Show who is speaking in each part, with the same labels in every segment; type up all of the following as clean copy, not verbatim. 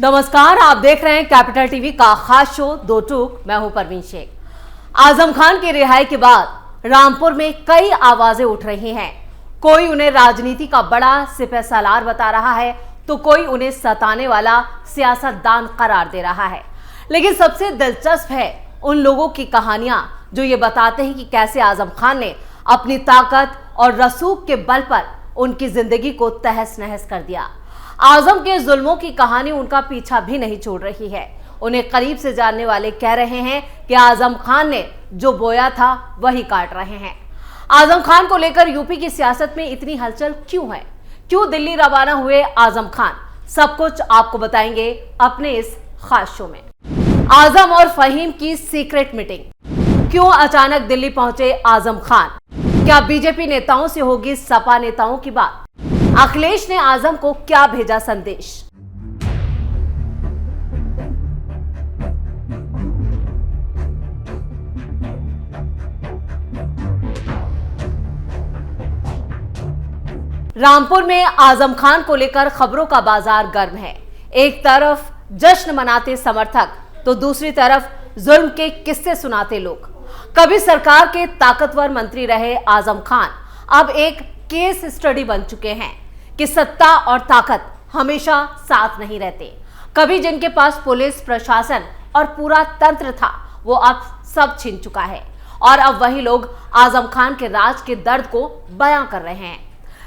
Speaker 1: नमस्कार, आप देख रहे हैं कैपिटल टीवी का खास शो दो टूक। मैं हूं परवीन शेख। आजम खान की रिहाई के बाद रामपुर में कई आवाजें उठ रही हैं। कोई उन्हें राजनीति का बड़ा सिपहसालार बता रहा है तो कोई उन्हें सताने वाला सियासतदान करार दे रहा है। लेकिन सबसे दिलचस्प है उन लोगों की कहानियां जो ये बताते हैं कि कैसे आजम खान ने अपनी ताकत और रसूख के बल पर उनकी जिंदगी को तहस नहस कर दिया। आजम के जुल्मों की कहानी उनका पीछा भी नहीं छोड़ रही है। उन्हें करीब से जानने वाले कह रहे हैं कि आजम खान ने जो बोया था वही काट रहे हैं। आजम खान को लेकर यूपी की सियासत में इतनी हलचल क्यों है? क्यों दिल्ली रवाना हुए आजम खान? सब कुछ आपको बताएंगे अपने इस खास शो में। आजम और फहीम की सीक्रेट मीटिंग, क्यों अचानक दिल्ली पहुंचे आजम खान? क्या बीजेपी नेताओं से होगी सपा नेताओं की बात? अखिलेश ने आजम को क्या भेजा संदेश? रामपुर में आजम खान को लेकर खबरों का बाजार गर्म है। एक तरफ जश्न मनाते समर्थक तो दूसरी तरफ जुल्म के किस्से सुनाते लोग। कभी सरकार के ताकतवर मंत्री रहे आजम खान अब एक केस स्टडी बन चुके हैं कि सत्ता और ताकत हमेशा साथ नहीं रहते। कभी जिनके पास पुलिस प्रशासन और पूरा तंत्र था वो अब सब छीन चुका है और अब वही लोग आजम खान के राज के दर्द को बयां कर रहे हैं।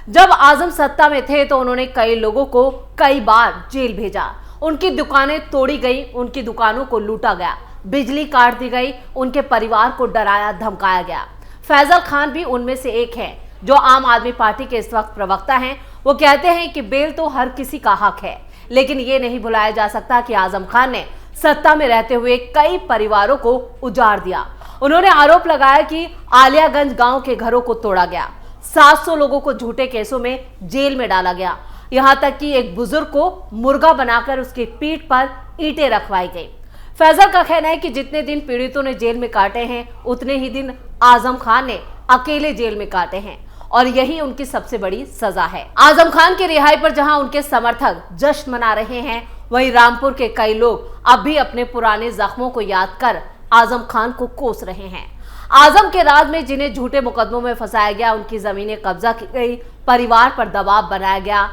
Speaker 1: जब आजम सत्ता में थे तो उन्होंने कई लोगों को कई बार जेल भेजा। उनकी दुकानें तोड़ी गई, उनकी दुकानों को लूटा गया, बिजली काट दी गई, उनके परिवार को डराया धमकाया गया। फैजल खान भी उनमें से एक है जो आम आदमी पार्टी के इस वक्त प्रवक्ता हैं। वो कहते हैं कि बेल तो हर किसी का हक है, लेकिन ये नहीं भुलाया जा सकता कि आजम खान ने सत्ता में रहते हुए कई परिवारों को उजाड़ दिया। उन्होंने आरोप लगाया कि आलियागंज गांव के घरों को तोड़ा गया, 700 लोगों को झूठे केसों में जेल में डाला गया, यहां तक कि एक बुजुर्ग को मुर्गा बनाकर उसकी पीठ पर ईंटें रखवाई गई। फैजल का कहना है कि जितने दिन पीड़ितों ने जेल में काटे हैं उतने ही दिन आजम खान ने अकेले जेल में काटे हैं और यही उनकी सबसे बड़ी सजा है। आजम खान की रिहाई पर जहां उनके समर्थक जश्न मना रहे हैं, वहीं रामपुर के कई लोग अब भी अपने पुराने जख्मों को याद कर आजम खान को कोस रहे हैं। आजम के राज में जिन्हें झूठे मुकदमों में फंसाया गया, उनकी जमीनें कब्जा की गई, परिवार पर दबाव बनाया गया।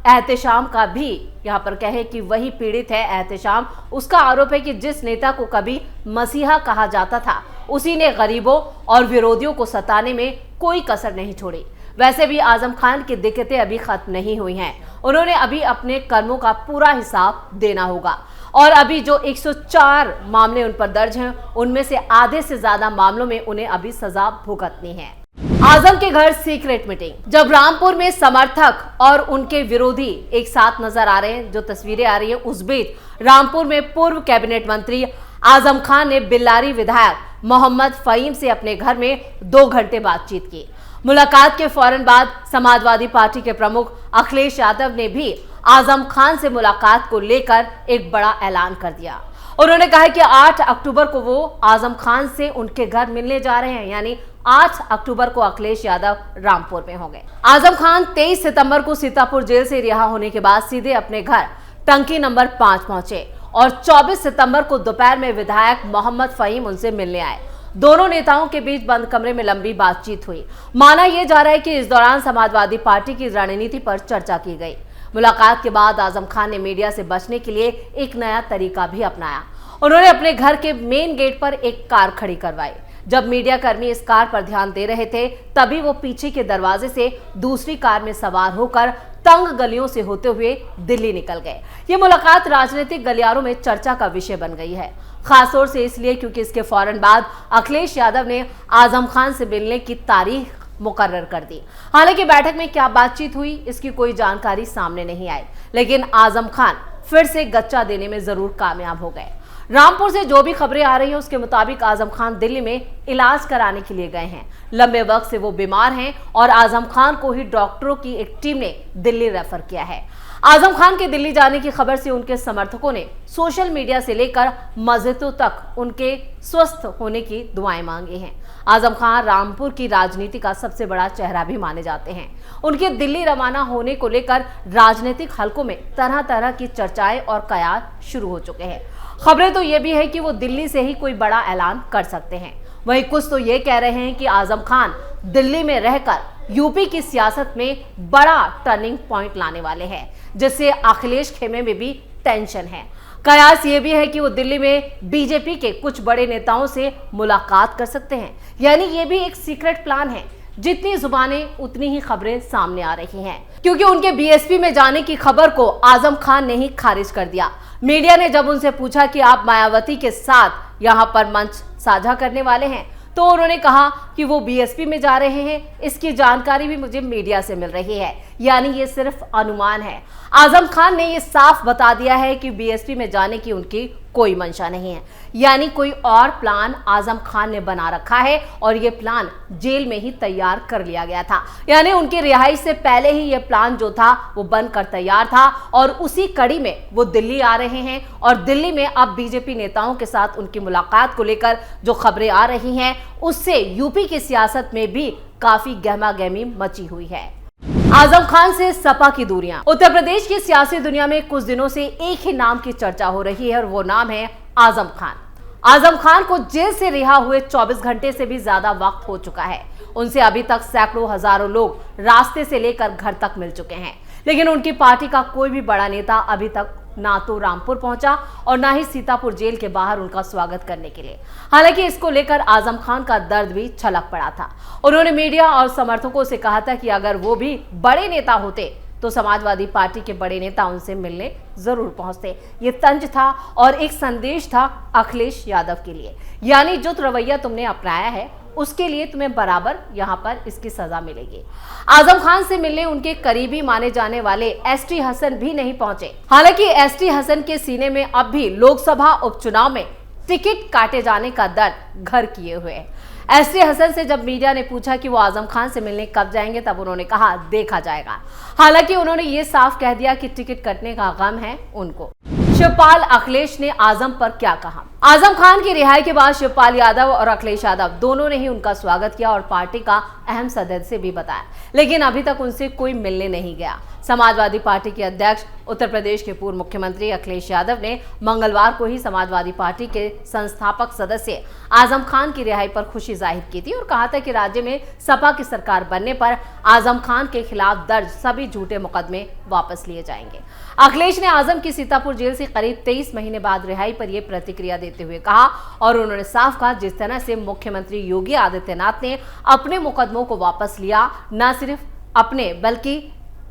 Speaker 1: एहतेशाम का भी यहाँ पर कहे कि वही पीड़ित है। एहतेशाम, उसका आरोप है कि जिस नेता को कभी मसीहा कहा जाता था उसी ने गरीबों और विरोधियों को सताने में कोई कसर नहीं छोड़ी। वैसे भी आजम खान की दिक्कतें अभी खत्म नहीं हुई हैं। उन्होंने अभी अपने कर्मों का पूरा हिसाब देना होगा और अभी जो 104 मामले उन पर दर्ज हैं उनमें से आधे से ज्यादा मामलों में उन्हें अभी सजा भुगतनी है। आजम के घर सीक्रेट मीटिंग, जब रामपुर में समर्थक और उनके विरोधी एक साथ नजर आ रहे हैं, जो तस्वीरें आ रही हैं, उस बीच रामपुर में पूर्व कैबिनेट मंत्री आजम खान ने बिल्लारी विधायक मोहम्मद फहीम से अपने घर में 2 घंटे बातचीत की। मुलाकात के फौरन बाद समाजवादी पार्टी के प्रमुख अखिलेश यादव ने भी आजम खान से मुलाकात को लेकर एक बड़ा ऐलान कर दिया। उन्होंने कहा कि 8 अक्टूबर को वो आजम खान से उनके घर मिलने जा रहे हैं, यानी 8 अक्टूबर को अखिलेश यादव रामपुर में होंगे। आजम खान 23 सितंबर को सीतापुर जेल से रिहा होने के बाद सीधे अपने घर टंकी नंबर 5 पहुंचे और 24 सितंबर को दोपहर में विधायक मोहम्मद फहीम उनसे मिलने आए। दोनों नेताओं के बीच बंद कमरे में लंबी बातचीत हुई। माना यह जा रहा है कि इस दौरान समाजवादी पार्टी की रणनीति पर चर्चा की गई। मुलाकात के बाद आजम खान ने मीडिया से बचने के लिए एक नया तरीका भी अपनाया। उन्होंने अपने घर के मेन गेट पर एक कार खड़ी करवाई। जब मीडिया कर्मी इस कार पर ध्यान दे रहे थे तभी वो पीछे के दरवाजे से दूसरी कार में सवार होकर तंग गलियों से होते हुए दिल्ली निकल गए। ये मुलाकात राजनीतिक गलियारों में चर्चा का विषय बन गई है, खासतौर से इसलिए क्योंकि इसके फौरन बाद अखिलेश यादव ने आजम खान से मिलने की तारीख मुकर्रर कर दी। हालांकि बैठक में क्या बातचीत हुई इसकी कोई जानकारी सामने नहीं आई, लेकिन आजम खान फिर से गच्चा देने में जरूर कामयाब हो गए। रामपुर से जो भी खबरें आ रही हैं उसके मुताबिक आजम खान दिल्ली में इलाज कराने के लिए गए हैं। लंबे वक्त से वो बीमार हैं और आजम खान को ही डॉक्टरों की एक टीम ने दिल्ली रेफर किया है। आजम खान के दिल्ली जाने की खबर से उनके समर्थकों ने सोशल मीडिया से लेकर मस्जिदों तक उनके स्वस्थ होने की दुआएं मांगी हैं। आजम खान रामपुर की राजनीति का सबसे बड़ा चेहरा भी माने जाते हैं। उनके दिल्ली रवाना होने को लेकर राजनीतिक हलकों में तरह तरह की चर्चाएं और कयास शुरू हो चुके हैं। खबरें तो ये भी है कि वो दिल्ली से ही कोई बड़ा ऐलान कर सकते हैं। वहीं कुछ तो ये कह रहे हैं कि आजम खान दिल्ली में रहकर यूपी की सियासत में बड़ा टर्निंग पॉइंट लाने वाले हैं, जिससे अखिलेश खेमे में भी टेंशन है। कयास ये भी है कि वो दिल्ली में बीजेपी के कुछ बड़े नेताओं से मुलाकात कर सकते हैं, यानी ये भी एक सीक्रेट प्लान है। जितनी जुबानें उतनी ही खबरें सामने आ रही हैं, क्योंकि उनके बीएसपी में जाने की खबर को आजम खान ने ही खारिज कर दिया। मीडिया ने जब उनसे पूछा कि आप मायावती के साथ यहां पर मंच साझा करने वाले हैं, तो उन्होंने कहा कि वो बीएसपी में जा रहे हैं। इसकी जानकारी भी मुझे मीडिया से मिल रही है, यानी ये सिर्फ अनुमान है। आजम खान ने ये साफ बता दिया है कि बीएसपी में जाने की उनकी कोई मंशा नहीं है, यानी कोई और प्लान आजम खान ने बना रखा है और ये प्लान जेल में ही तैयार कर लिया गया था। यानी उनकी रिहाई से पहले ही ये प्लान जो था वो बनकर तैयार था और उसी कड़ी में वो दिल्ली आ रहे हैं। और दिल्ली में अब बीजेपी नेताओं के साथ उनकी मुलाकात को लेकर जो खबरें आ रही हैं, उससे यूपी की सियासत में भी काफी गहमागहमी मची हुई है। आजम खान से सपा की दूरियां। उत्तर प्रदेश की सियासी दुनिया में कुछ दिनों से एक ही नाम की चर्चा हो रही है और वो नाम है आजम खान। आजम खान को जेल से रिहा हुए 24 घंटे से भी ज्यादा वक्त हो चुका है। उनसे अभी तक सैकड़ों हजारों लोग रास्ते से लेकर घर तक मिल चुके हैं, लेकिन उनकी पार्टी का कोई भी बड़ा नेता अभी तक ना तो रामपुर पहुंचा और ना ही सीतापुर जेल के बाहर उनका स्वागत करने के लिए। हालांकि इसको लेकर आजम खान का दर्द भी छलक पड़ा था। उन्होंने मीडिया और समर्थकों से कहा था कि अगर वो भी बड़े नेता होते तो समाजवादी पार्टी के बड़े नेता उनसे मिलने जरूर पहुंचते। ये तंज था और एक संदेश था अखिलेश यादव के लिए, यानी जो रवैया तुमने अपनाया है उसके लिए तुम्हें बराबर यहाँ पर इसकी सजा मिलेगी। आजम खान से मिलने उनके करीबी माने जाने वाले एसटी हसन भी नहीं पहुंचे। हालांकि एसटी हसन के सीने में अब भी लोकसभा उपचुनाव में टिकट काटे जाने का दर्द घर किए हुए है। एसटी हसन से जब मीडिया ने पूछा कि वो आजम खान से मिलने कब जाएंगे, तब उन्होंने कहा देखा जाएगा। हालांकि उन्होंने ये साफ कह दिया कि टिकट कटने का गम है उनको। शिवपाल अखिलेश ने आजम पर क्या कहा? आजम खान की रिहाई के बाद शिवपाल यादव और अखिलेश यादव दोनों ने ही उनका स्वागत किया और पार्टी का अहम सदस्य भी बताया, लेकिन अभी तक उनसे कोई मिलने नहीं गया। समाजवादी पार्टी के अध्यक्ष उत्तर प्रदेश के पूर्व मुख्यमंत्री अखिलेश यादव ने मंगलवार को ही समाजवादी पार्टी के संस्थापक सदस्य आजम खान की रिहाई पर खुशी जाहिर की थी और कहा था कि राज्य में सपा की सरकार बनने पर आजम खान के खिलाफ दर्ज सभी झूठे मुकदमे वापस लिए जाएंगे। अखिलेश ने आजम की सीतापुर जेल से करीब 23 महीने बाद रिहाई पर यह प्रतिक्रिया देते हुए कहा और उन्होंने साफ कहा, जिस तरह से मुख्यमंत्री योगी आदित्यनाथ ने अपने मुकदमों को वापस लिया, न सिर्फ अपने बल्कि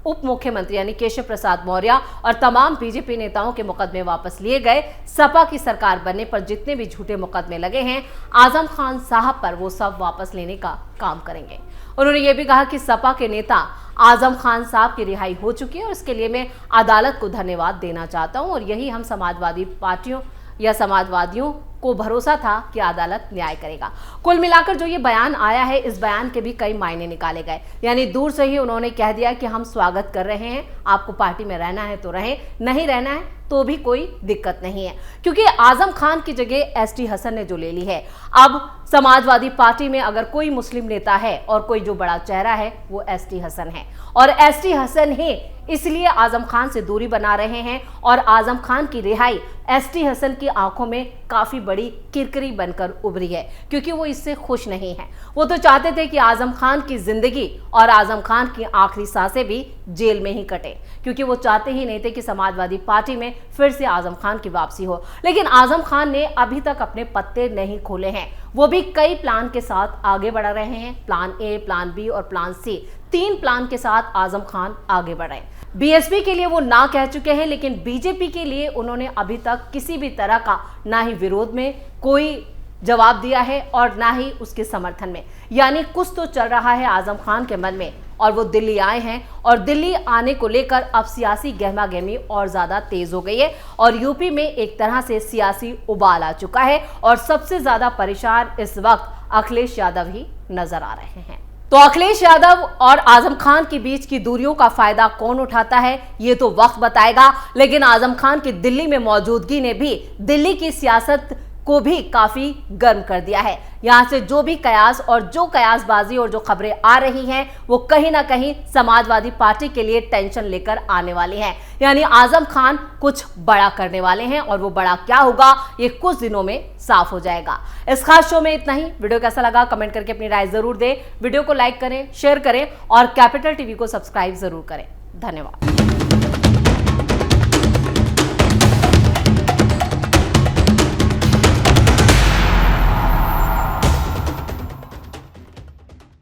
Speaker 1: उप मुख्यमंत्री यानी केशव प्रसाद मौर्य और तमाम बीजेपी नेताओं के मुकदमे वापस लिए गए। सपा की सरकार बनने पर जितने भी झूठे मुकदमे लगे हैं आजम खान साहब पर, वो सब वापस लेने का काम करेंगे। उन्होंने ये भी कहा कि सपा के नेता आजम खान साहब की रिहाई हो चुकी है और इसके लिए मैं अदालत को धन्यवाद देना चाहता हूं और यही हम समाजवादी पार्टियों या समाजवादियों को भरोसा था कि अदालत न्याय करेगा। कुल मिलाकर जो ये बयान आया है, इस बयान के भी कई मायने निकाले गए। यानी दूर से ही उन्होंने कह दिया कि हम स्वागत कर रहे हैं, आपको पार्टी में रहना है तो रहें, नहीं रहना है तो भी कोई दिक्कत नहीं है, क्योंकि आजम खान की जगह एसटी हसन ने जो ले ली है। अब समाजवादी पार्टी में अगर कोई मुस्लिम नेता है और कोई जो बड़ा चेहरा है वो एसटी हसन है और एसटी हसन ही इसलिए आजम खान से दूरी बना रहे हैं और आजम खान की रिहाई एसटी हसन की आंखों में काफी बड़ी किरकिरी बनकर उभरी है, क्योंकि वो इससे खुश नहीं है। वो तो चाहते थे कि आजम खान की जिंदगी और आजम खान की आखिरी सांसें भी जेल में ही कटे, क्योंकि वो चाहते ही नहीं थे कि समाजवादी पार्टी में फिर से आजम खान की वापसी हो। लेकिन आजम खान ने अभी तक अपने पत्ते नहीं खोले हैं। वो भी कई प्लान के साथ आगे बढ़ रहे हैं। प्लान ए, प्लान बी और प्लान सी, 3 प्लान के साथ आजम खान आगे बढ़ रहे हैं। बीएसपी के लिए वो ना कह चुके हैं, लेकिन बीजेपी के लिए उन्होंने अभी तक किसी भी तरह का ना ही विरोध में कोई जवाब दिया है और ना ही उसके समर्थन में। यानी कुछ तो चल रहा है आजम खान के मन में और वो दिल्ली आए हैं और दिल्ली आने को लेकर अब सियासी गहमागहमी और ज्यादा तेज हो गई है और यूपी में एक तरह से सियासी उबाल आ चुका है और सबसे ज्यादा परेशान इस वक्त अखिलेश यादव ही नजर आ रहे हैं। तो अखिलेश यादव और आजम खान के बीच की दूरियों का फायदा कौन उठाता है, ये तो वक्त बताएगा। लेकिन आजम खान की दिल्ली में मौजूदगी ने भी दिल्ली की सियासत को भी काफी गर्म कर दिया है। यहां से जो भी कयास और जो कयासबाजी और जो खबरें आ रही हैं वो कहीं ना कहीं समाजवादी पार्टी के लिए टेंशन लेकर आने वाली हैं। यानी आजम खान कुछ बड़ा करने वाले हैं और वो बड़ा क्या होगा ये कुछ दिनों में साफ हो जाएगा। इस खास शो में इतना ही। वीडियो कैसा लगा कमेंट करके अपनी राय जरूर दें। वीडियो को लाइक करें, शेयर करें और कैपिटल टीवी को सब्सक्राइब जरूर करें। धन्यवाद।